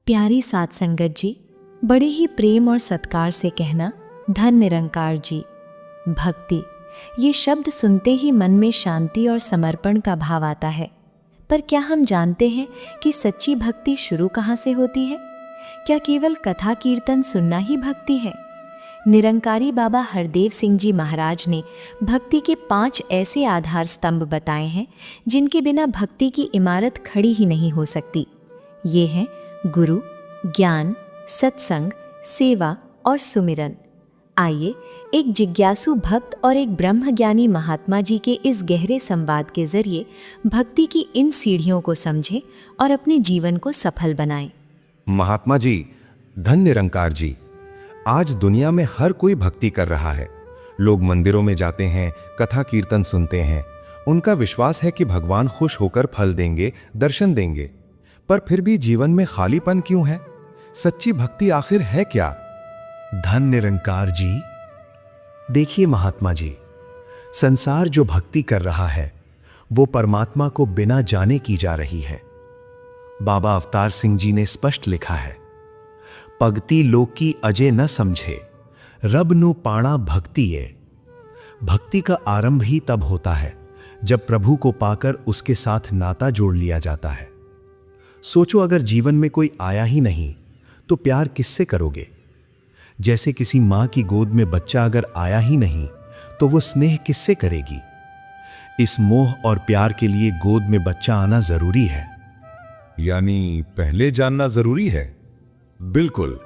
प्यारी साथ संगत जी, बड़े ही प्रेम और सत्कार से कहना, धन निरंकार जी। भक्ति, ये शब्द सुनते ही मन में शांति और समर्पण का भाव आता है। पर क्या हम जानते हैं कि सच्ची भक्ति शुरू कहाँ से होती है? क्या केवल कथा कीर्तन सुनना ही भक्ति है? निरंकारी बाबा हरदेव सिंह जी महाराज ने भक्ति के 5 ऐसे आधार स्तंभ बताए हैं जिनके बिना भक्ति की इमारत खड़ी ही नहीं हो सकती। ये हैं गुरु, ज्ञान, सत्संग, सेवा और सुमिरन। आइए एक जिज्ञासु भक्त और एक ब्रह्मज्ञानी महात्मा जी के इस गहरे संवाद के जरिए भक्ति की इन सीढ़ियों को समझें और अपने जीवन को सफल बनाएं। महात्मा जी, धन निरंकार जी, आज दुनिया में हर कोई भक्ति कर रहा है। लोग मंदिरों में जाते हैं, कथा कीर्तन सुनते हैं। उनका विश्वास है कि भगवान खुश होकर फल देंगे, दर्शन देंगे। पर फिर भी जीवन में खालीपन क्यों है? सच्ची भक्ति आखिर है क्या? धन निरंकार जी, देखिए महात्मा जी, संसार जो भक्ति कर रहा है वो परमात्मा को बिना जाने की जा रही है। बाबा अवतार सिंह जी ने स्पष्ट लिखा है, भक्ति लोक की अजय न समझे, रब नु पाणा भक्ति ये। भक्ति का आरंभ ही तब होता है जब प्रभु को पाकर उसके साथ नाता जोड़ लिया जाता है। सोचो, अगर जीवन में कोई आया ही नहीं तो प्यार किससे करोगे? जैसे किसी मां की गोद में बच्चा अगर आया ही नहीं तो वो स्नेह किससे करेगी? इस मोह और प्यार के लिए गोद में बच्चा आना जरूरी है। यानी पहले जानना जरूरी है। बिल्कुल,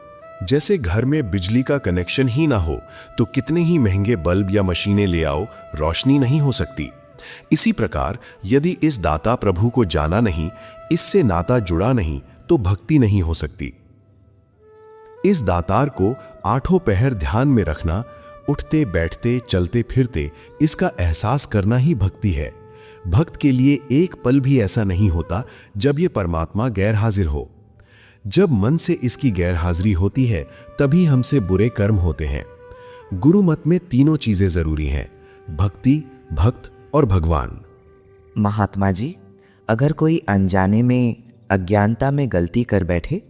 जैसे घर में बिजली का कनेक्शन ही ना हो तो कितने ही महंगे बल्ब या मशीनें ले आओ, रोशनी नहीं हो सकती। इसी प्रकार यदि इस दाता प्रभु को जाना नहीं, इससे नाता जुड़ा नहीं, तो भक्ति नहीं हो सकती। इस दातार को आठों पहर ध्यान में रखना, उठते बैठते चलते फिरते इसका एहसास करना ही भक्ति है। भक्त के लिए एक पल भी ऐसा नहीं होता जब ये परमात्मा गैर हाजिर हो। जब मन से इसकी गैर हाजिरी होती है तभी हमसे बुरे कर्म होते हैं। गुरु मत में तीनों चीजें जरूरी हैं, भक्ति, भक्त और भगवान। महात्मा जी, अगर कोई अनजाने में, अज्ञानता में गलती कर बैठे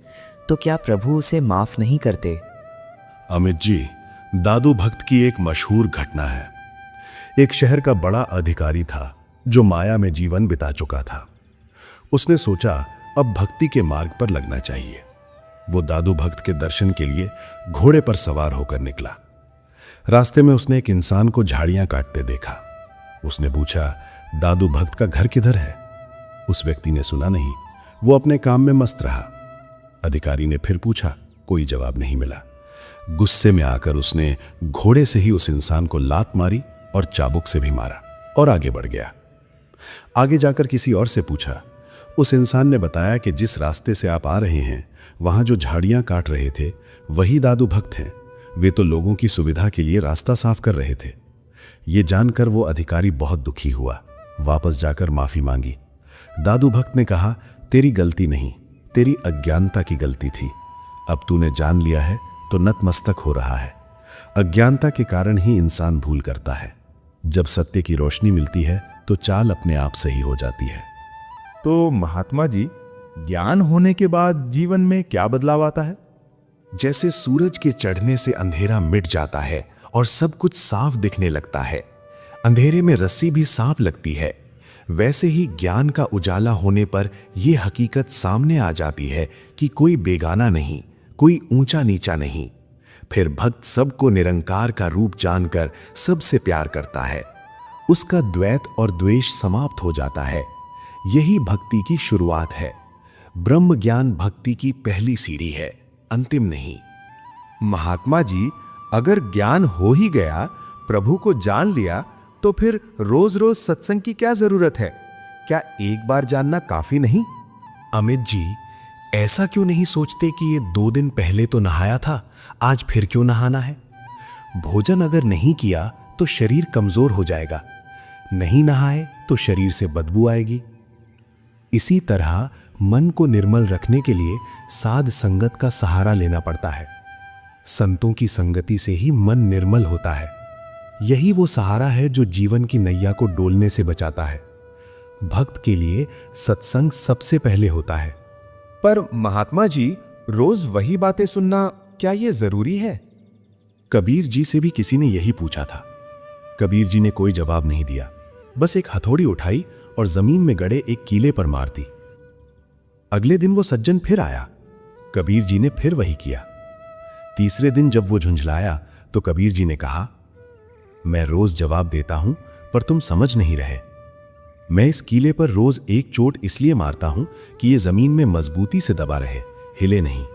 तो क्या प्रभु उसे माफ नहीं करते? अमित जी, दादू भक्त की एक मशहूर घटना है। एक शहर का बड़ा अधिकारी था जो माया में जीवन बिता चुका था। उसने सोचा अब भक्ति के मार्ग पर लगना चाहिए। वो दादू भक्त के दर्शन के लिए घोड़े पर सवार होकर निकला। रास्ते में उसने एक इंसान को झाड़ियां काटते देखा। उसने पूछा, दादू भक्त का घर किधर है? उस व्यक्ति ने सुना नहीं, वो अपने काम में मस्त रहा। अधिकारी ने फिर पूछा, कोई जवाब नहीं मिला। गुस्से में आकर उसने घोड़े से ही उस इंसान को लात मारी और चाबुक से भी मारा और आगे बढ़ गया। आगे जाकर किसी और से पूछा। उस इंसान ने बताया कि जिस रास्ते से आप आ रहे हैं वहां जो झाड़ियां काट रहे थे वही दादू भक्त हैं। वे तो लोगों की सुविधा के लिए रास्ता साफ कर रहे थे। ये जानकर वो अधिकारी बहुत दुखी हुआ। वापस जाकर माफी मांगी। दादू भक्त ने कहा, तेरी गलती नहीं, तेरी अज्ञानता की गलती थी। अब तूने जान लिया है तो नतमस्तक हो रहा है। अज्ञानता के कारण ही इंसान भूल करता है। जब सत्य की रोशनी मिलती है तो चाल अपने आप सही हो जाती है। तो महात्मा जी, ज्ञान होने के बाद जीवन में क्या बदलाव आता है? जैसे सूरज के चढ़ने से अंधेरा मिट जाता है और सब कुछ साफ दिखने लगता है, अंधेरे में रस्सी भी साफ लगती है, वैसे ही ज्ञान का उजाला होने पर यह हकीकत सामने आ जाती है कि कोई बेगाना नहीं, कोई ऊंचा नीचा नहीं। फिर भक्त सबको निरंकार का रूप जानकर सबसे प्यार करता है। उसका द्वैत और द्वेष समाप्त हो जाता है। यही भक्ति की शुरुआत है। ब्रह्म ज्ञान भक्ति की पहली सीढ़ी है, अंतिम नहीं। महात्मा जी, अगर ज्ञान हो ही गया, प्रभु को जान लिया, तो फिर रोज रोज सत्संग की क्या जरूरत है? क्या एक बार जानना काफी नहीं? अमित जी, ऐसा क्यों नहीं सोचते कि ये 2 दिन पहले तो नहाया था, आज फिर क्यों नहाना है? भोजन अगर नहीं किया तो शरीर कमजोर हो जाएगा, नहीं नहाए तो शरीर से बदबू आएगी। इसी तरह मन को निर्मल रखने के लिए साध संगत का सहारा लेना पड़ता है। संतों की संगति से ही मन निर्मल होता है। यही वो सहारा है जो जीवन की नैया को डोलने से बचाता है। भक्त के लिए सत्संग सबसे पहले होता है। पर महात्मा जी, रोज वही बातें सुनना क्या ये जरूरी है? कबीर जी से भी किसी ने यही पूछा था। कबीर जी ने कोई जवाब नहीं दिया, बस एक हथौड़ी उठाई और जमीन में गड़े एक कीले पर मार दी। अगले दिन वो सज्जन फिर आया। कबीर जी ने फिर वही किया। तीसरे दिन जब वो झुंझलाया तो कबीर जी ने कहा, मैं रोज जवाब देता हूं पर तुम समझ नहीं रहे। मैं इस कीले पर रोज एक चोट इसलिए मारता हूं कि ये जमीन में मजबूती से दबा रहे, हिले नहीं।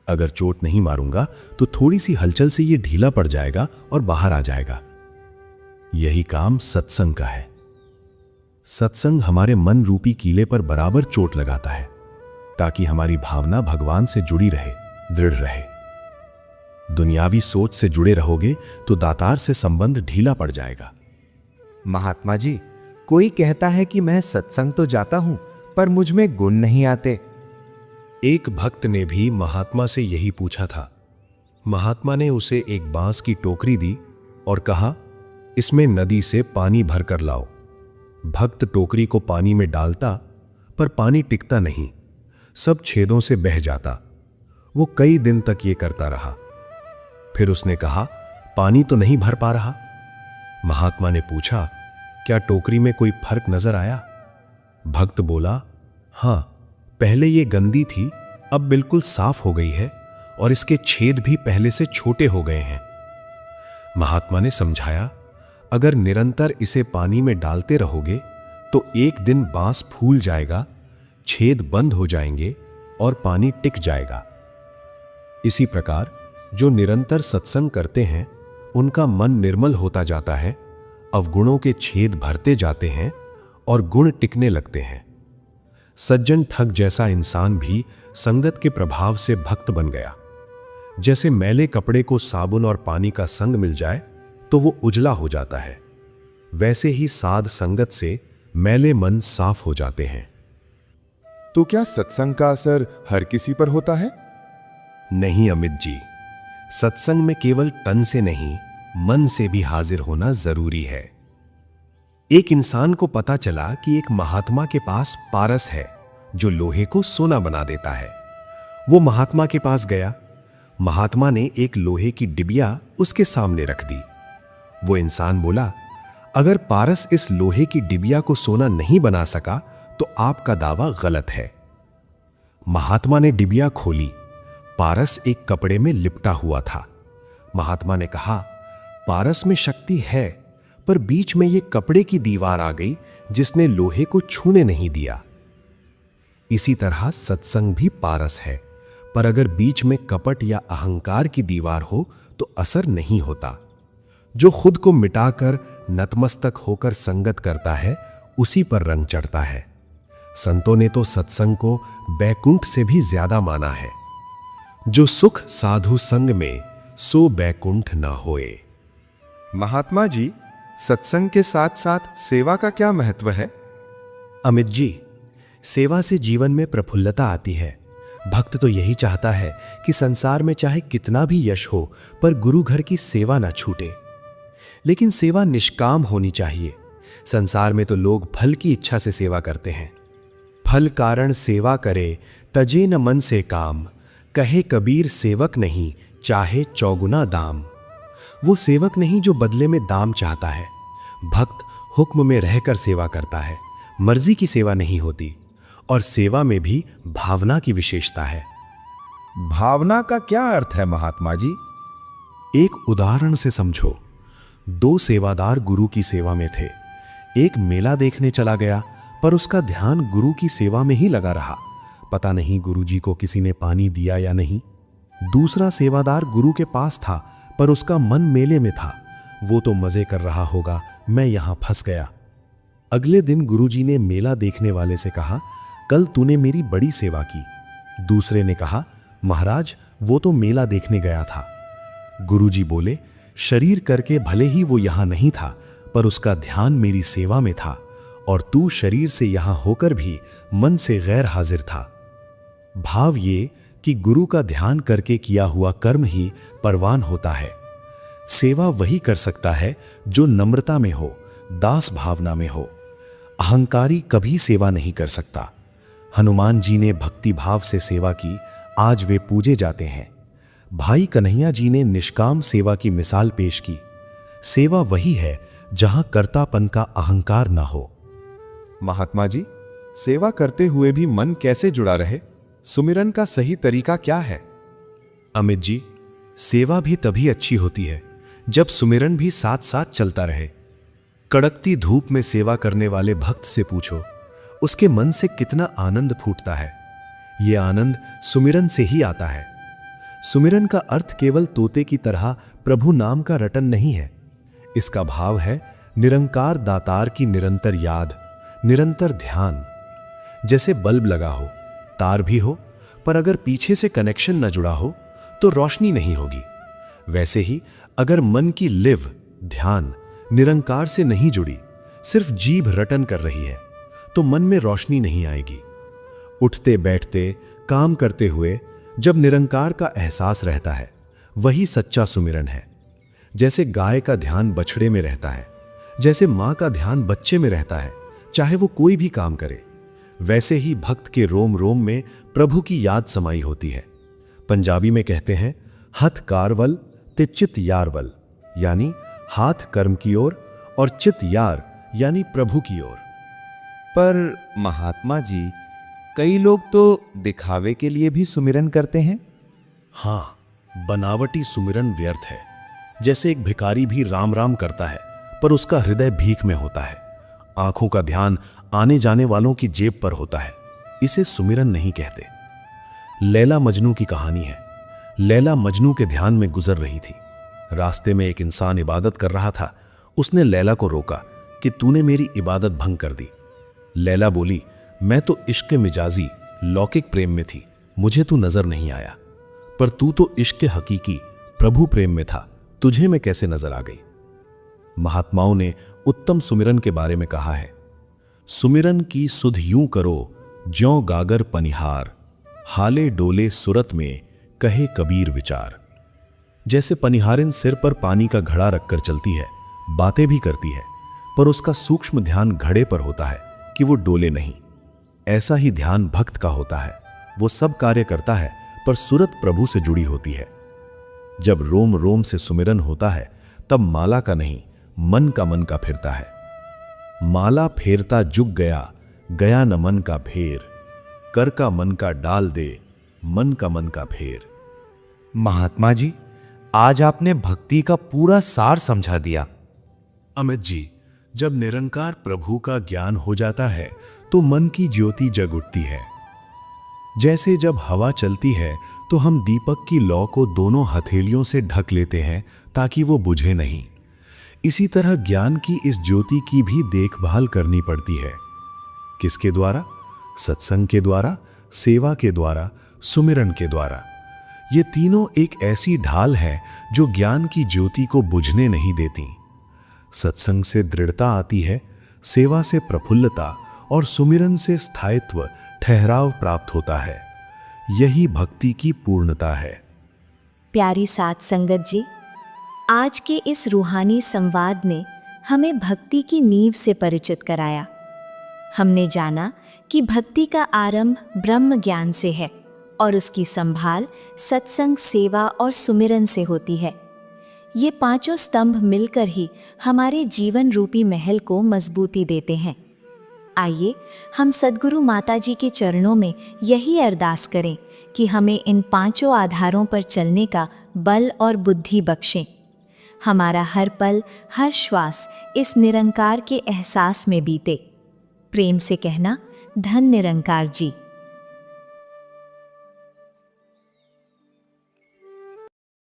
अगर चोट नहीं मारूंगा तो थोड़ी सी हलचल से ये ढीला पड़ जाएगा और बाहर आ जाएगा। यही काम सत्संग का है। सत्संग हमारे मन रूपी कीले पर बराबर चोट लगाता है ताकि हमारी भावना भगवान से जुड़ी रहे, दृढ़ रहे। दुनियावी सोच से जुड़े रहोगे तो दातार से संबंध ढीला पड़ जाएगा। महात्मा जी, कोई कहता है कि मैं सत्संग तो जाता हूं पर मुझ में गुण नहीं आते। एक भक्त ने भी महात्मा से यही पूछा था। महात्मा ने उसे एक बांस की टोकरी दी और कहा, इसमें नदी से पानी भरकर लाओ। भक्त टोकरी को पानी में डालता पर पानी टिकता नहीं, सब छेदों से बह जाता। वो कई दिन तक ये करता रहा। फिर उसने कहा, पानी तो नहीं भर पा रहा। महात्मा ने पूछा, क्या टोकरी में कोई फर्क नजर आया? भक्त बोला, हां, पहले ये गंदी थी, अब बिल्कुल साफ हो गई है और इसके छेद भी पहले से छोटे हो गए हैं। महात्मा ने समझाया, अगर निरंतर इसे पानी में डालते रहोगे तो एक दिन बांस फूल जाएगा, छेद बंद हो जाएंगे और पानी टिक जाएगा। इसी प्रकार जो निरंतर सत्संग करते हैं उनका मन निर्मल होता जाता है, अवगुणों के छेद भरते जाते हैं और गुण टिकने लगते हैं। सज्जन ठग जैसा इंसान भी संगत के प्रभाव से भक्त बन गया। जैसे मैले कपड़े को साबुन और पानी का संग मिल जाए तो वो उजला हो जाता है, वैसे ही साध संगत से मैले मन साफ हो जाते हैं। तो क्या सत्संग का असर हर किसी पर होता है? नहीं अमित जी, सत्संग में केवल तन से नहीं, मन से भी हाजिर होना जरूरी है। एक इंसान को पता चला कि एक महात्मा के पास पारस है जो लोहे को सोना बना देता है। वो महात्मा के पास गया। महात्मा ने एक लोहे की डिबिया उसके सामने रख दी। वो इंसान बोला, अगर पारस इस लोहे की डिबिया को सोना नहीं बना सका तो आपका दावा गलत है। महात्मा ने डिबिया खोली। पारस एक कपड़े में लिपटा हुआ था। महात्मा ने कहा, पारस में शक्ति है, पर बीच में ये कपड़े की दीवार आ गई जिसने लोहे को छूने नहीं दिया। इसी तरह सत्संग भी पारस है, पर अगर बीच में कपट या अहंकार की दीवार हो तो असर नहीं होता। जो खुद को मिटाकर नतमस्तक होकर संगत करता है उसी पर रंग चढ़ता है। संतों ने तो सत्संग को बैकुंठ से भी ज्यादा माना है। जो सुख साधु संग में, सो बैकुंठ न होए। महात्मा जी, सत्संग के साथ साथ सेवा का क्या महत्व है? अमित जी, सेवा से जीवन में प्रफुल्लता आती है। भक्त तो यही चाहता है कि संसार में चाहे कितना भी यश हो पर गुरु घर की सेवा ना छूटे। लेकिन सेवा निष्काम होनी चाहिए। संसार में तो लोग फल की इच्छा से सेवा करते हैं। फल कारण सेवा करे, तजे न मन से काम, कहे कबीर सेवक नहीं, चाहे चौगुना दाम। वो सेवक नहीं जो बदले में दाम चाहता है। भक्त हुक्म में रहकर सेवा करता है, मर्जी की सेवा नहीं होती। और सेवा में भी भावना की विशेषता है। भावना का क्या अर्थ है महात्मा जी? एक उदाहरण से समझो। दो सेवादार गुरु की सेवा में थे। एक मेला देखने चला गया पर उसका ध्यान गुरु की सेवा में ही लगा रहा। पता नहीं गुरुजी को किसी ने पानी दिया या नहीं। दूसरा सेवादार गुरु के पास था पर उसका मन मेले में था। वो तो मजे कर रहा होगा, मैं यहां फंस गया। अगले दिन गुरुजी ने मेला देखने वाले से कहा, कल तूने मेरी बड़ी सेवा की। दूसरे ने कहा, महाराज वो तो मेला देखने गया था। गुरुजी बोले, शरीर करके भले ही वो यहां नहीं था पर उसका ध्यान मेरी सेवा में था, और तू शरीर से यहां होकर भी मन से गैर हाजिर था। भाव ये कि गुरु का ध्यान करके किया हुआ कर्म ही परवान होता है। सेवा वही कर सकता है जो नम्रता में हो, दास भावना में हो। अहंकारी कभी सेवा नहीं कर सकता। हनुमान जी ने भक्ति भाव से सेवा की, आज वे पूजे जाते हैं। भाई कन्हैया जी ने निष्काम सेवा की मिसाल पेश की। सेवा वही है जहां कर्तापन का अहंकार न हो। महात्मा जी, सेवा करते हुए भी मन कैसे जुड़ा रहे? सुमिरन का सही तरीका क्या है? अमित जी, सेवा भी तभी अच्छी होती है जब सुमिरन भी साथ साथ चलता रहे। कड़कती धूप में सेवा करने वाले भक्त से पूछो, उसके मन से कितना आनंद फूटता है। यह आनंद सुमिरन से ही आता है। सुमिरन का अर्थ केवल तोते की तरह प्रभु नाम का रटन नहीं है। इसका भाव है निरंकार दातार की निरंतर याद, निरंतर ध्यान। जैसे बल्ब लगा हो, तार भी हो, पर अगर पीछे से कनेक्शन न जुड़ा हो तो रोशनी नहीं होगी। वैसे ही अगर मन की लिव, ध्यान निरंकार से नहीं जुड़ी, सिर्फ जीभ रटन कर रही है, तो मन में रोशनी नहीं आएगी। उठते बैठते, काम करते हुए जब निरंकार का एहसास रहता है, वही सच्चा सुमिरन है। जैसे गाय का ध्यान बछड़े में रहता है, जैसे मां का ध्यान बच्चे में रहता है, चाहे वो कोई भी काम करे, वैसे ही भक्त के रोम रोम में प्रभु की याद समाई होती है। पंजाबी में कहते हैं, हथ कारवल ते चित यारवल, यानी हाथ कर्म की ओर और चित यार यानी प्रभु की ओर। पर महात्मा जी, कई लोग तो दिखावे के लिए भी सुमिरन करते हैं। हां, बनावटी सुमिरन व्यर्थ है। जैसे एक भिखारी भी राम राम करता है, पर उसका हृदय भीख में होता है। आंखों का ध्यान आने जाने वालों की जेब पर होता है। इसे सुमिरन नहीं कहते। लैला मजनू की कहानी है। लैला मजनू के ध्यान में गुजर रही थी। रास्ते में एक इंसान इबादत कर रहा था। उसने लैला को रोका कि तूने मेरी इबादत भंग कर दी। लैला बोली, मैं तो इश्क मिजाजी लौकिक प्रेम में थी, मुझे तू नजर नहीं आया। पर तू तो इश्क हकीकी प्रभु प्रेम में था, तुझे मैं कैसे नजर आ गई। महात्माओं ने उत्तम सुमिरन के बारे में कहा है, सुमिरन की सुध यूं करो ज्यों गागर पनिहार, हाले डोले सुरत में कहे कबीर विचार। जैसे पनिहारिन सिर पर पानी का घड़ा रखकर चलती है, बातें भी करती है, पर उसका सूक्ष्म ध्यान घड़े पर होता है कि वो डोले नहीं। ऐसा ही ध्यान भक्त का होता है। वो सब कार्य करता है, पर सुरत प्रभु से जुड़ी होती है। जब रोम रोम से सुमिरन होता है, तब माला का नहीं, मन का फिरता है। माला फेरता जुग गया, गया न मन का फेर, कर का मन का डाल दे, मन का फेर। महात्मा जी, आज आपने भक्ति का पूरा सार समझा दिया। अमित जी, जब निरंकार प्रभु का ज्ञान हो जाता है तो मन की ज्योति जग उठती है। जैसे जब हवा चलती है तो हम दीपक की लौ को दोनों हथेलियों से ढक लेते हैं ताकि वो बुझे नहीं। इसी तरह ज्ञान की इस ज्योति की भी देखभाल करनी पड़ती है। किसके द्वारा? सत्संग के द्वारा, सेवा के द्वारा, सुमिरन के द्वारा। ये तीनों एक ऐसी ढाल है जो ज्ञान की ज्योति को बुझने नहीं देती। सत्संग से दृढ़ता आती है, सेवा से प्रफुल्लता और सुमिरन से स्थायित्व, ठहराव प्राप्त होता है। यही भक्ति की पूर्णता है। प्यारी साथ संगत जी, आज के इस रूहानी संवाद ने हमें भक्ति की नींव से परिचित कराया। हमने जाना कि भक्ति का आरंभ ब्रह्म ज्ञान से है और उसकी संभाल सत्संग, सेवा और सुमिरन से होती है। ये पांचों स्तंभ मिलकर ही हमारे जीवन रूपी महल को मजबूती देते हैं। आइए हम सद्गुरु माता जी के चरणों में यही अरदास करें कि हमें इन पांचों आधारों पर चलने का बल और बुद्धि बख्शें। हमारा हर पल, हर श्वास इस निरंकार के एहसास में बीते। प्रेम से कहना, धन निरंकार जी।